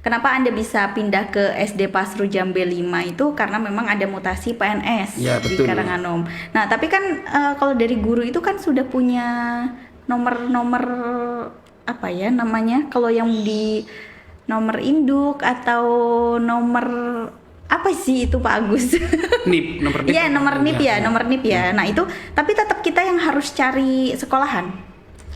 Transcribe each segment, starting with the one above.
Kenapa Anda bisa pindah ke SD Pasru Jambe 5 itu karena memang ada mutasi PNS Ya, di betul. Karanganom. Nah, tapi kan kalau dari guru itu kan sudah punya nomor-nomor apa ya namanya? Kalau yang di nomor induk atau nomor apa sih itu Pak Agus? NIP, nomor NIP. Iya, nomor NIP ya, Ya. nomor NIP ya. Nah, itu tapi tetap kita yang harus cari sekolahan.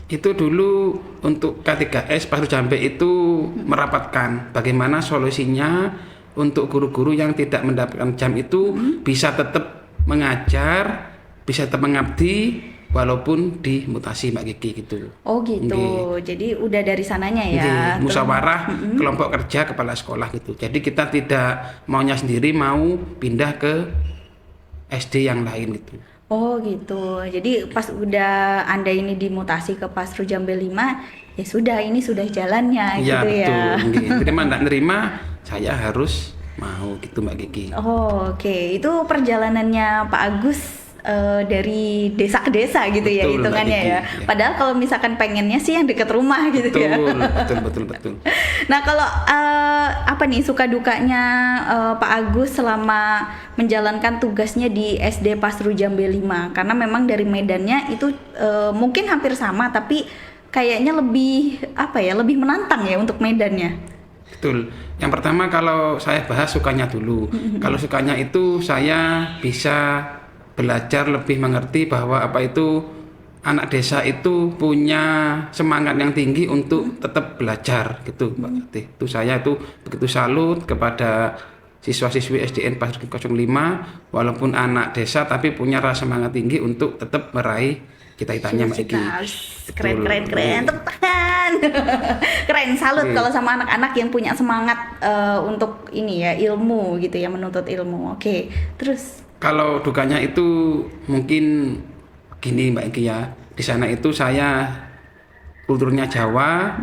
Itu dulu untuk K3S Pasru Jambe itu merapatkan bagaimana solusinya untuk guru-guru yang tidak mendapatkan jam itu bisa tetap mengajar, bisa tetap mengabdi walaupun dimutasi Mbak Kiki gitu. Oh gitu. Nggih. Jadi udah dari sananya ya. Nggih, musyawarah kelompok kerja kepala sekolah gitu. Jadi kita tidak maunya sendiri, mau pindah ke SD yang lain gitu. Oh gitu. Jadi pas udah Anda ini dimutasi ke Pasru Jambe 5, ya sudah ini sudah jalannya Iya gitu betul. ya. Nggih. Terima enggak nerima, saya harus mau gitu Mbak Kiki. Oh, oke. Itu perjalanannya Pak Agus dari desa ke desa gitu ya Betul, Mbak hitungannya Kiki, ya. ya. Padahal kalau misalkan pengennya sih yang deket rumah gitu ya. Betul. Nah kalau apa nih suka dukanya Pak Agus selama menjalankan tugasnya di SD Pasru Jambe 5? Karena memang dari medannya itu mungkin hampir sama tapi kayaknya lebih apa ya, lebih menantang ya untuk medannya. Betul. Yang pertama kalau saya bahas sukanya dulu. Kalau sukanya itu saya bisa belajar lebih mengerti bahwa apa itu anak desa itu punya semangat yang tinggi untuk tetap belajar gitu Mbak Titi. Itu saya itu begitu salut kepada siswa-siswi SDN Pasru 05 walaupun anak desa tapi punya rasa semangat tinggi untuk tetap meraih cita-citanya Mbak Iki. Keren. Tepuk tangan. Keren, salut kalau sama anak-anak yang punya semangat untuk ini ya, ilmu gitu ya, menuntut ilmu. Oke, terus Kalau dukanya itu mungkin gini Mbak Iki ya. Di sana itu saya kulturnya Jawa.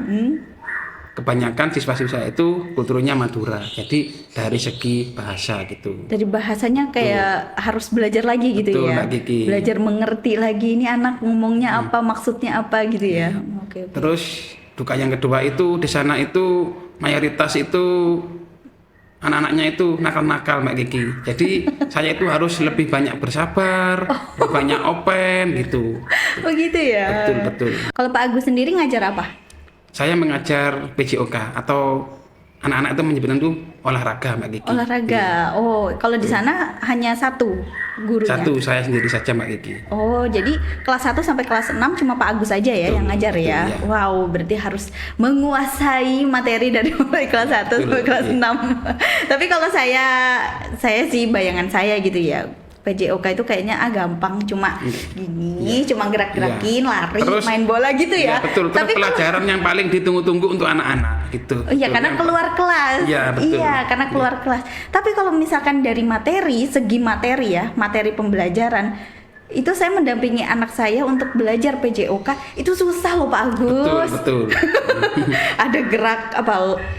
Kebanyakan siswa-siswa itu kulturnya Madura. Jadi dari segi bahasa gitu. dari bahasanya kayak harus belajar lagi gitu Betul, ya. Mbak Kiki. Belajar mengerti lagi ini anak ngomongnya apa, maksudnya apa gitu ya. Oke. Terus duka yang kedua itu di sana itu mayoritas itu anak-anaknya itu nakal-nakal Mbak Kiki. Jadi saya itu harus lebih banyak bersabar, lebih banyak open gitu. Oh gitu ya. Betul. Kalau Pak Agus sendiri ngajar apa? Saya mengajar PJOK atau anak-anak itu menyebutkan itu olahraga Mbak Kiki. Olahraga. Oh, kalau di sana hanya satu gurunya. Satu saya sendiri saja Mbak Kiki. Oh, jadi kelas 1 sampai kelas 6 cuma Pak Agus aja ya Betul, yang ngajar betul, ya. ya. Wow, berarti harus menguasai materi dari mulai kelas 1 Betul, sampai kelas iya. 6. Tapi kalau saya sih bayangan saya gitu ya. PJOK itu kayaknya gampang, cuma gini, cuma gerak-gerakin, lari, Terus, main bola gitu ya. Betul. Terus Tapi kalau pelajaran yang paling ditunggu-tunggu untuk anak-anak gitu. oh iya, Betul, karena yang- keluar kelas. Iya, betul. Iya, karena keluar kelas. Tapi kalau misalkan dari materi, segi materi ya, materi pembelajaran, itu saya mendampingi anak saya untuk belajar PJOK, itu susah loh Pak Agus. Betul. Ada gerak apa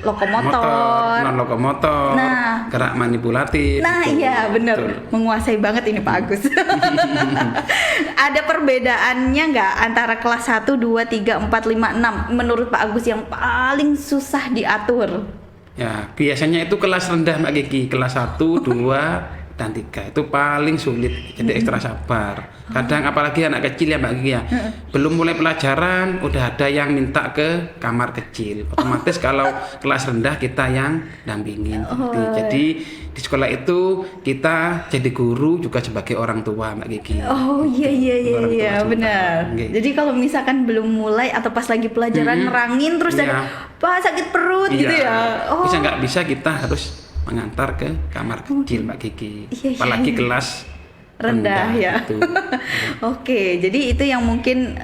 lokomotor. Non lokomotor, Nah. gerak manipulatif. Nah gitu. iya bener, Betul. menguasai banget ini Pak Agus. Ada perbedaannya nggak antara kelas 1, 2, 3, 4, 5, 6 menurut Pak Agus yang paling susah diatur? Ya, biasanya itu kelas rendah Mbak Kiki, kelas 1, 2, dan 3 itu paling sulit, jadi ekstra sabar. Kadang apalagi anak kecil ya Mbak Kiki ya, belum mulai pelajaran udah ada yang minta ke kamar kecil. Otomatis kalau kelas rendah kita yang dampingin. Jadi di sekolah itu kita jadi guru juga sebagai orang tua Mbak Kiki. Oh iya Orang tua juga. benar. Nggih. Jadi kalau misalkan belum mulai atau pas lagi pelajaran nerangin terus Iya. ada Pak sakit perut gitu ya. Oh. Bisa nggak bisa kita harus mengantar ke kamar kecil Mbak Kiki. Iya. Apalagi kelas rendah ya. gitu. Oke, jadi itu yang mungkin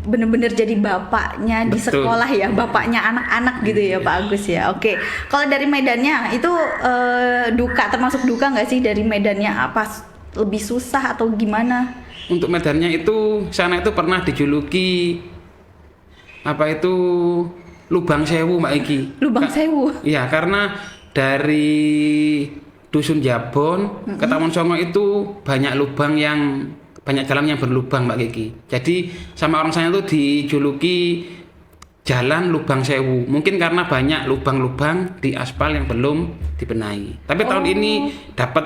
bener-bener jadi bapaknya di Betul. sekolah ya, bapaknya anak-anak gitu ya Pak Agus ya. Oke, kalau dari medannya itu duka, termasuk duka nggak sih dari medannya, apa lebih susah atau gimana? Untuk medannya itu sana itu pernah dijuluki apa itu Lubang Sewu Mbak Iki. Lubang Sewu. Iya, karena dari Dusun Jabon ke Taman Songo itu banyak lubang yang banyak jalan yang berlubang Mbak Kiki. Jadi sama orang sana itu dijuluki jalan Lubang Sewu. Mungkin karena banyak lubang-lubang di aspal yang belum dibenahi. Tapi tahun ini dapat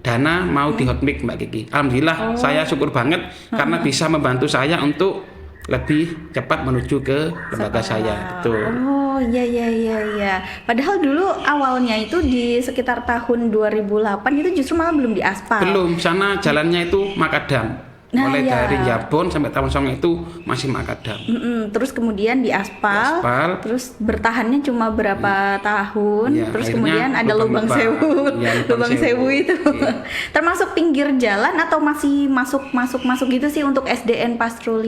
dana mau di hotmix Mbak Kiki. Alhamdulillah saya syukur banget karena bisa membantu saya untuk lebih cepat menuju ke lembaga saya. Betul. Oh iya. Padahal dulu awalnya itu di sekitar tahun 2008 itu justru malah belum diaspal. Belum, sana jalannya itu makadam. Mulai dari Jabon sampai Taman Songo itu masih makadam. Terus kemudian diaspal, terus bertahannya cuma berapa tahun, terus kemudian ada lubang sewu, lubang sewu itu. Termasuk pinggir jalan atau masih masuk gitu sih untuk SDN Pasru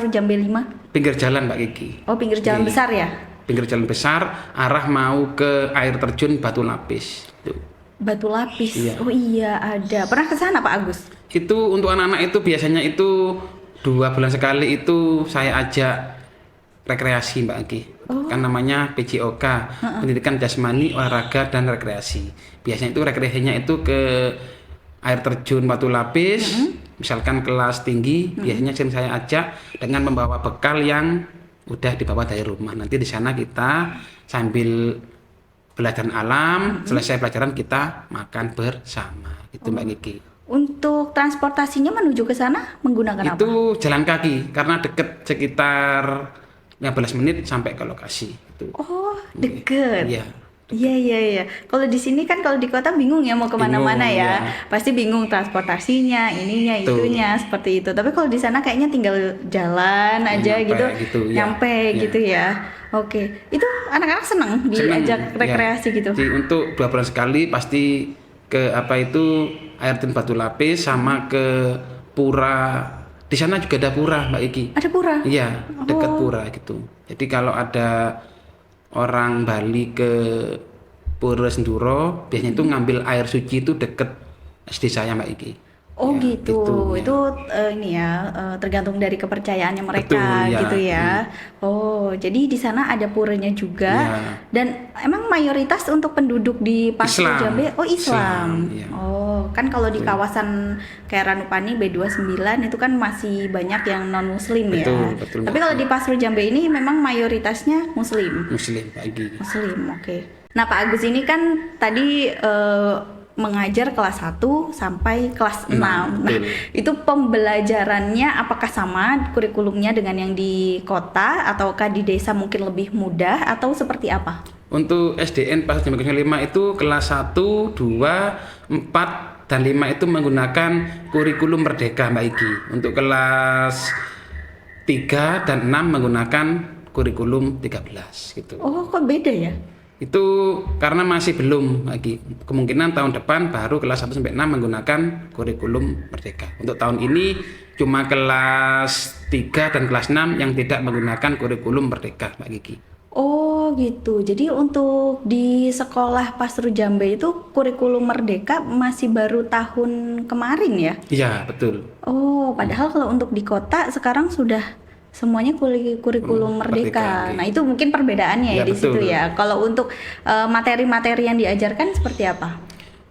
Jambe 5? Pinggir jalan Mbak Kiki. Oh, pinggir jalan besar ya? Pinggir jalan besar, arah mau ke air terjun Batu Lapis. Tuh. Batu Lapis. Iya. Oh iya, ada. Pernah ke sana Pak Agus? Itu untuk anak-anak itu biasanya itu 2 bulan sekali itu saya ajak rekreasi Mbak Aki. Kan namanya PJOK, Pendidikan Jasmani, Olahraga dan Rekreasi. Biasanya itu rekreasinya itu ke air terjun Batu Lapis, misalkan kelas tinggi, biasanya sering saya ajak dengan membawa bekal yang udah dibawa dari rumah. Nanti di sana kita sambil pelajaran alam, selesai pelajaran kita makan bersama. Itu Mbak Kiki. Untuk transportasinya menuju ke sana menggunakan apa? Itu jalan kaki karena deket sekitar 15 menit sampai ke lokasi. Itu. Oh, deket. Iya. Iya. Kalau di sini kan kalau di kota bingung ya mau kemana-mana ya. Pasti bingung transportasinya, ininya, itunya seperti itu. Tapi kalau di sana kayaknya tinggal jalan aja nyampe gitu ya. Oke, itu anak-anak senang diajak rekreasi gitu. Jadi untuk 2 bulan sekali pasti ke air terjun Batu Lapis sama ke pura. Di sana juga ada pura Mbak Iki. Ada pura? Iya, dekat pura gitu. Jadi kalau ada orang Bali ke Pura Senduro, biasanya itu ngambil air suci itu deket SD saya Mbak Iki. Oh ya, gitu. Itu ini ya tergantung dari kepercayaannya mereka. Betul, gitu ya. Oh, jadi di sana ada puranya juga. Dan emang mayoritas untuk penduduk di Pasru Jambe Islam. Oh, kan kalau di kawasan kayak Ranupani B29 itu kan masih banyak yang non muslim ya. Betul. Tapi kalau di Pasru Jambe ini memang mayoritasnya muslim. Muslim pagi. Muslim, oke. Nah, Pak Agus ini kan tadi mengajar kelas 1 sampai kelas 6. Nah, itu pembelajarannya apakah sama kurikulumnya dengan yang di kota ataukah di desa mungkin lebih mudah atau seperti apa? Untuk SDN Pasru Jambe 5 itu kelas 1, 2, 4 dan 5 itu menggunakan kurikulum Merdeka Mbak Iki. Untuk kelas 3 dan 6 menggunakan kurikulum 13 gitu. Oh, kok beda ya? Itu karena masih belum lagi, kemungkinan tahun depan baru kelas 1 sampai 6 menggunakan kurikulum Merdeka. Untuk tahun ini cuma kelas 3 dan kelas 6 yang tidak menggunakan kurikulum Merdeka Mbak Kiki. Oh gitu, jadi untuk di sekolah Pasru Jambe itu kurikulum Merdeka masih baru tahun kemarin ya? Iya betul. Oh, padahal kalau untuk di kota sekarang sudah semuanya kurikulum Merdeka. Nah, itu mungkin perbedaannya ya di situ ya. Kalau untuk materi-materi yang diajarkan seperti apa?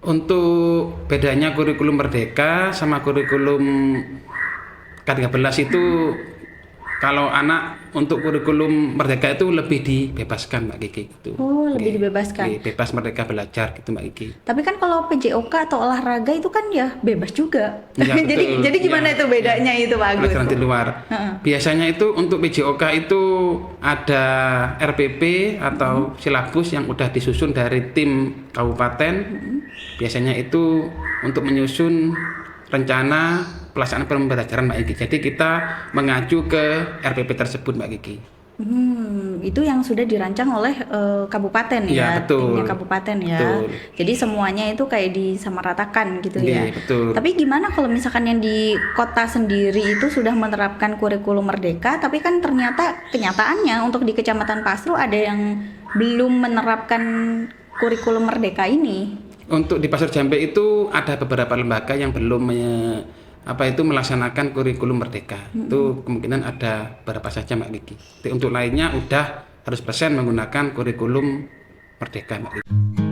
Untuk bedanya kurikulum Merdeka sama kurikulum K13 itu kalau anak untuk kurikulum Merdeka itu lebih dibebaskan Mbak Kiki gitu. Oh, lebih dibebaskan. Bebas merdeka belajar gitu Mbak Kiki. Tapi kan kalau PJOK atau olahraga itu kan ya bebas juga. Ya, jadi gimana itu bedanya itu Pak Agus? Pelajaran di luar. Biasanya itu untuk PJOK itu ada RPP atau silabus yang udah disusun dari tim kabupaten. Biasanya itu untuk menyusun rencana pelaksanaan pembelajaran Mbak Kiki. Jadi kita mengacu ke RPP tersebut Mbak Kiki. Itu yang sudah dirancang oleh kabupaten ya, timnya kabupaten ya. Betul. Jadi semuanya itu kayak disamaratakan gitu ya. Betul. Tapi gimana kalau misalkan yang di kota sendiri itu sudah menerapkan kurikulum Merdeka, tapi kan ternyata kenyataannya untuk di Kecamatan Pasru ada yang belum menerapkan kurikulum Merdeka ini. Untuk di Pasru Jambe itu ada beberapa lembaga yang belum melaksanakan kurikulum Merdeka. Itu kemungkinan ada berapa saja Mbak Kiki. Untuk lainnya udah 100% menggunakan kurikulum Merdeka Mbak Kiki.